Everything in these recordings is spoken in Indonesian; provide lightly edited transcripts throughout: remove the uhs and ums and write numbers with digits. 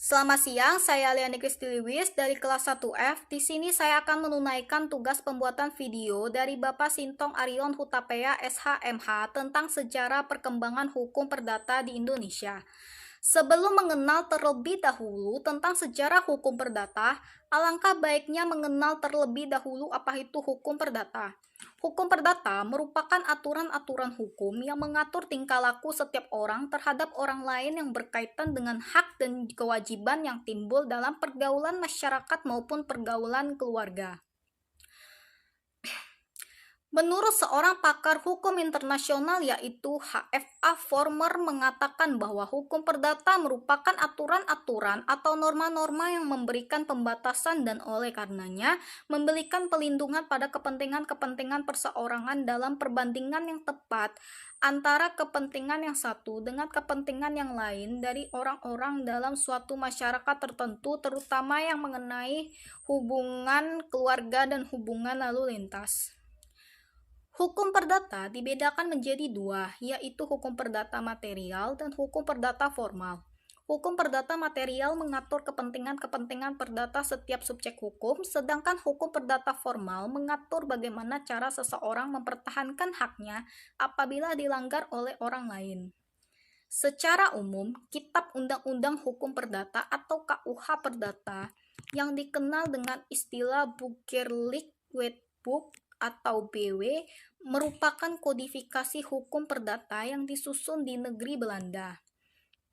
Selamat siang, saya Liani Kristi Lewis dari kelas 1F. Di sini saya akan menunaikan tugas pembuatan video dari Bapak Sintong Arion Hutapea SHMH tentang sejarah perkembangan hukum perdata di Indonesia. Sebelum mengenal terlebih dahulu tentang sejarah hukum perdata, alangkah baiknya mengenal terlebih dahulu apa itu hukum perdata. Hukum perdata merupakan aturan-aturan hukum yang mengatur tingkah laku setiap orang terhadap orang lain yang berkaitan dengan hak dan kewajiban yang timbul dalam pergaulan masyarakat maupun pergaulan keluarga. Menurut seorang pakar hukum internasional yaitu HFA Former mengatakan bahwa hukum perdata merupakan aturan-aturan atau norma-norma yang memberikan pembatasan dan oleh karenanya memberikan pelindungan pada kepentingan-kepentingan perseorangan dalam perbandingan yang tepat antara kepentingan yang satu dengan kepentingan yang lain dari orang-orang dalam suatu masyarakat tertentu, terutama yang mengenai hubungan keluarga dan hubungan lalu lintas. Hukum perdata dibedakan menjadi dua, yaitu hukum perdata material dan hukum perdata formal. Hukum perdata material mengatur kepentingan-kepentingan perdata setiap subjek hukum, sedangkan hukum perdata formal mengatur bagaimana cara seseorang mempertahankan haknya apabila dilanggar oleh orang lain. Secara umum, Kitab Undang-Undang Hukum Perdata atau KUH Perdata yang dikenal dengan istilah Burgerlijk Wetboek atau BW merupakan kodifikasi hukum perdata yang disusun di negeri Belanda.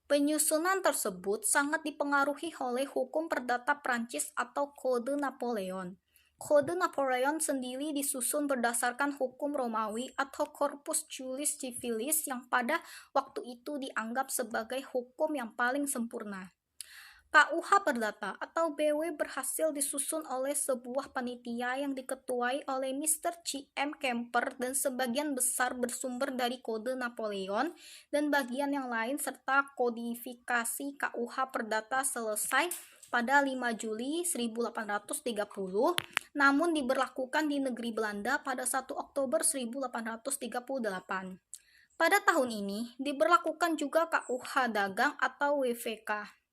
Penyusunan tersebut sangat dipengaruhi oleh hukum perdata Prancis atau Kode Napoleon. Kode Napoleon sendiri disusun berdasarkan hukum Romawi atau Corpus Juris Civilis yang pada waktu itu dianggap sebagai hukum yang paling sempurna. KUH Perdata atau BW berhasil disusun oleh sebuah panitia yang diketuai oleh Mr. C.M. Kemper dan sebagian besar bersumber dari Kode Napoleon dan bagian yang lain serta kodifikasi KUH Perdata selesai pada 5 Juli 1830, namun diberlakukan di negeri Belanda pada 1 Oktober 1838. Pada tahun ini diberlakukan juga KUH Dagang atau WVK.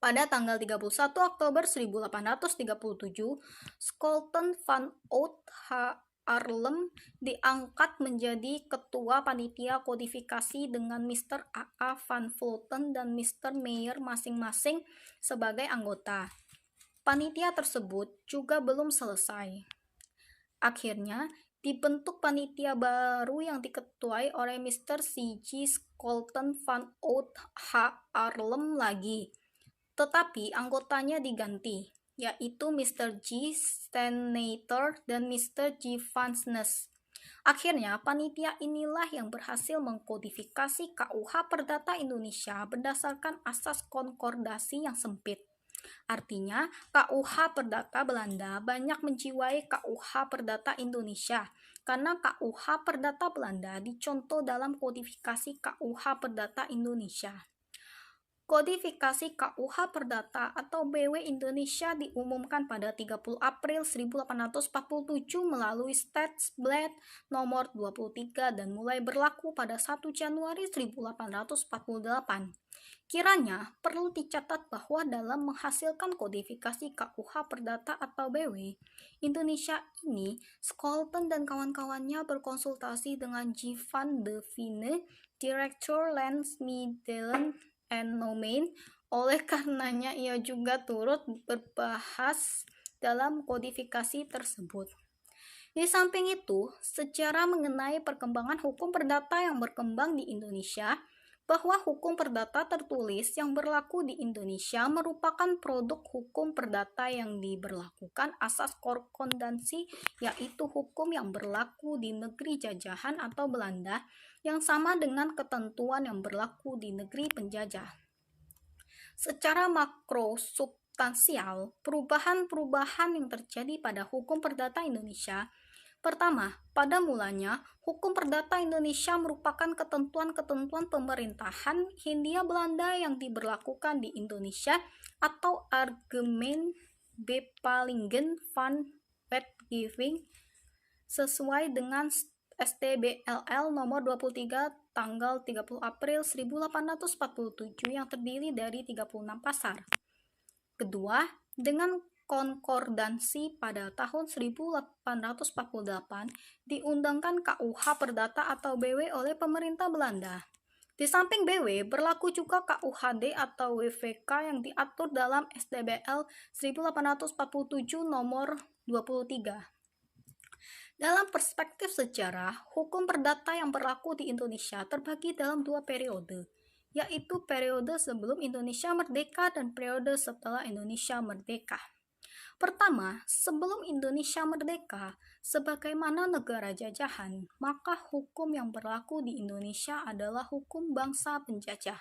Pada tanggal 31 Oktober 1837, Scholten van Oud Haarlem diangkat menjadi ketua panitia kodifikasi dengan Mr. A.A. van Vleuten dan Mr. Meyer masing-masing sebagai anggota. Panitia tersebut juga belum selesai. Akhirnya, dibentuk panitia baru yang diketuai oleh Mr. C.G. Scholten van Oud Haarlem lagi. Tetapi anggotanya diganti, yaitu Mr. G. Steinator dan Mr. G. Van Ness. Akhirnya, panitia inilah yang berhasil mengkodifikasi KUH Perdata Indonesia berdasarkan asas konkordasi yang sempit. Artinya, KUH Perdata Belanda banyak menjiwai KUH Perdata Indonesia, karena KUH Perdata Belanda dicontoh dalam kodifikasi KUH Perdata Indonesia. Kodifikasi KUH Perdata atau BW Indonesia diumumkan pada 30 April 1847 melalui Stadsblad nomor 23 dan mulai berlaku pada 1 Januari 1848. Kiranya perlu dicatat bahwa dalam menghasilkan kodifikasi KUH Perdata atau BW Indonesia ini, Scholten dan kawan-kawannya berkonsultasi dengan G. van de Venne, Direktur Landsmiddelen and Nomein. Oleh karenanya ia juga turut berbahas dalam kodifikasi tersebut. Di samping itu, sejarah mengenai perkembangan hukum perdata yang berkembang di Indonesia, bahwa hukum perdata tertulis yang berlaku di Indonesia merupakan produk hukum perdata yang diberlakukan asas korrespondensi, yaitu hukum yang berlaku di negeri jajahan atau Belanda yang sama dengan ketentuan yang berlaku di negeri penjajah. Secara makro substansial, perubahan-perubahan yang terjadi pada hukum perdata Indonesia. Pertama, pada mulanya, hukum perdata Indonesia merupakan ketentuan-ketentuan pemerintahan Hindia Belanda yang diberlakukan di Indonesia atau Argument Bepalingen van Wetgeving sesuai dengan STBLL nomor 23 tanggal 30 April 1847 yang terdiri dari 36 pasar. Kedua, dengan konkordansi pada tahun 1848 diundangkan KUH Perdata atau BW oleh pemerintah Belanda. Di samping BW, berlaku juga KUHD atau WVK yang diatur dalam STBL 1847 nomor 23. Dalam perspektif sejarah, hukum perdata yang berlaku di Indonesia terbagi dalam dua periode, yaitu periode sebelum Indonesia merdeka dan periode setelah Indonesia merdeka. Pertama, sebelum Indonesia merdeka, sebagaimana negara jajahan, maka hukum yang berlaku di Indonesia adalah hukum bangsa penjajah.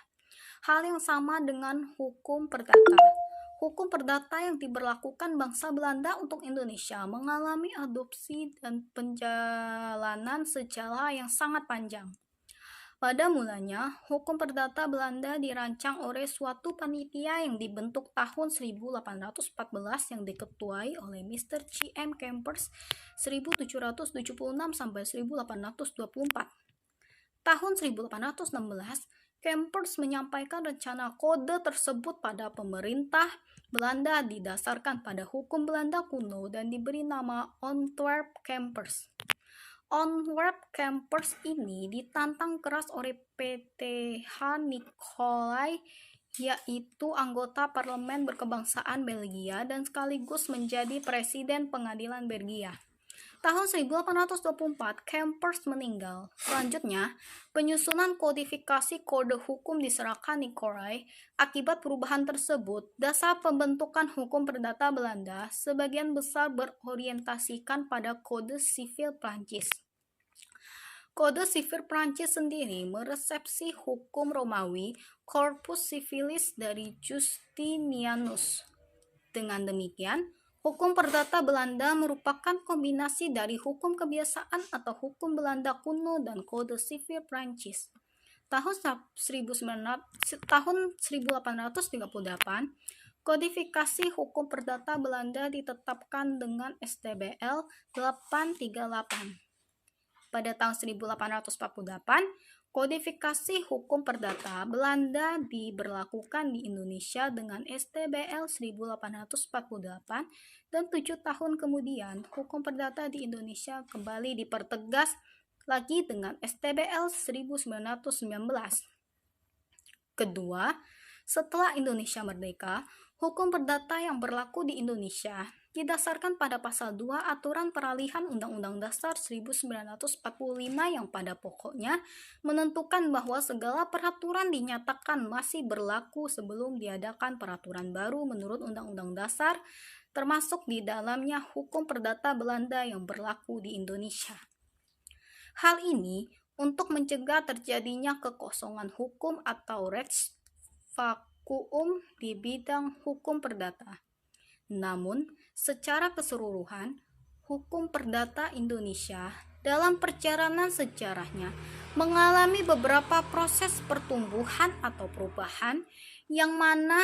Hal yang sama dengan hukum perdata. Hukum perdata yang diberlakukan bangsa Belanda untuk Indonesia mengalami adopsi dan penjalanan sejarah yang sangat panjang. Pada mulanya, hukum perdata Belanda dirancang oleh suatu panitia yang dibentuk tahun 1814 yang diketuai oleh Mr. C.M. Kempers 1776 sampai 1824. Tahun 1816, Kempers menyampaikan rencana kode tersebut pada pemerintah Belanda didasarkan pada hukum Belanda kuno dan diberi nama Ontwerp-Kempers. Ontwerp-Kempers ini ditantang keras oleh P.T.H. Nicolai, yaitu anggota parlemen berkebangsaan Belgia dan sekaligus menjadi presiden pengadilan Belgia. Tahun 1824, Kempers meninggal. Selanjutnya, penyusunan kodifikasi kode hukum diserahkan Nicolai. Akibat perubahan tersebut, dasar pembentukan hukum perdata Belanda sebagian besar berorientasikan pada kode sivil Prancis. Kode sivil Prancis sendiri meresepsi hukum Romawi Corpus Civilis dari Justinianus. Dengan demikian, hukum perdata Belanda merupakan kombinasi dari hukum kebiasaan atau hukum Belanda kuno dan kode sivil Prancis. Tahun 1838, kodifikasi hukum perdata Belanda ditetapkan dengan STBL 838. Pada tahun 1848, kodifikasi hukum perdata Belanda diberlakukan di Indonesia dengan STBL 1848 dan 7 tahun kemudian hukum perdata di Indonesia kembali dipertegas lagi dengan STBL 1919. Kedua, setelah Indonesia merdeka, hukum perdata yang berlaku di Indonesia didasarkan pada pasal 2 Aturan Peralihan Undang-Undang Dasar 1945 yang pada pokoknya menentukan bahwa segala peraturan dinyatakan masih berlaku sebelum diadakan peraturan baru menurut Undang-Undang Dasar, termasuk di dalamnya hukum perdata Belanda yang berlaku di Indonesia. Hal ini untuk mencegah terjadinya kekosongan hukum atau rechtsvacuum di bidang hukum perdata. Namun, secara keseluruhan, hukum perdata Indonesia dalam perjalanan sejarahnya mengalami beberapa proses pertumbuhan atau perubahan yang mana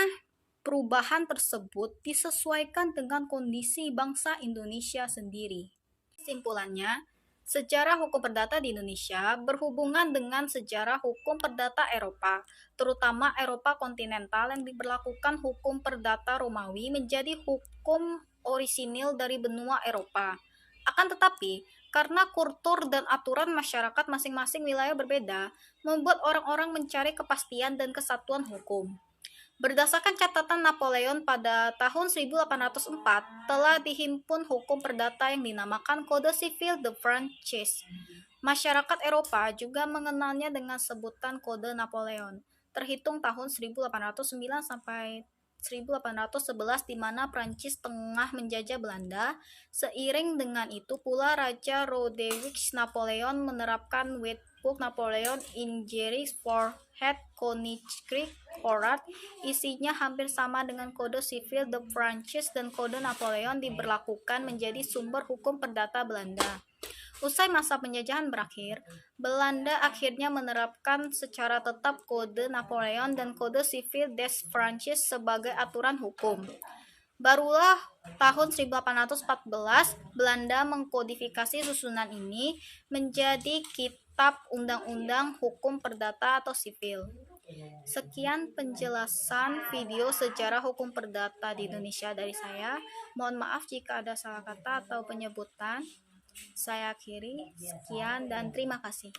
perubahan tersebut disesuaikan dengan kondisi bangsa Indonesia sendiri. Kesimpulannya, sejarah hukum perdata di Indonesia berhubungan dengan sejarah hukum perdata Eropa, terutama Eropa kontinental yang diberlakukan hukum perdata Romawi menjadi hukum orisinil dari benua Eropa. Akan tetapi, karena kultur dan aturan masyarakat masing-masing wilayah berbeda, membuat orang-orang mencari kepastian dan kesatuan hukum. Berdasarkan catatan Napoleon pada tahun 1804, telah dihimpun hukum perdata yang dinamakan Kode Sivil de Francis. Masyarakat Eropa juga mengenalnya dengan sebutan Kode Napoleon, terhitung tahun 1809 sampai 1811 di mana Prancis tengah menjajah Belanda. Seiring dengan itu pula Raja Roderick Napoleon menerapkan Wetboek Napoleon Ingeries for Het Koninklijk Corat. Isinya hampir sama dengan Kode Sivil de Francis dan Kode Napoleon diberlakukan menjadi sumber hukum perdata Belanda. Usai masa penjajahan berakhir, Belanda akhirnya menerapkan secara tetap Kode Napoleon dan Kode Sivil des Francis sebagai aturan hukum. Barulah tahun 1814 Belanda mengkodifikasi susunan ini menjadi Kitab Undang-Undang Hukum Perdata atau Sipil. Sekian penjelasan video sejarah hukum perdata di Indonesia dari saya. Mohon maaf jika ada salah kata atau penyebutan. Saya akhiri. Sekian dan terima kasih.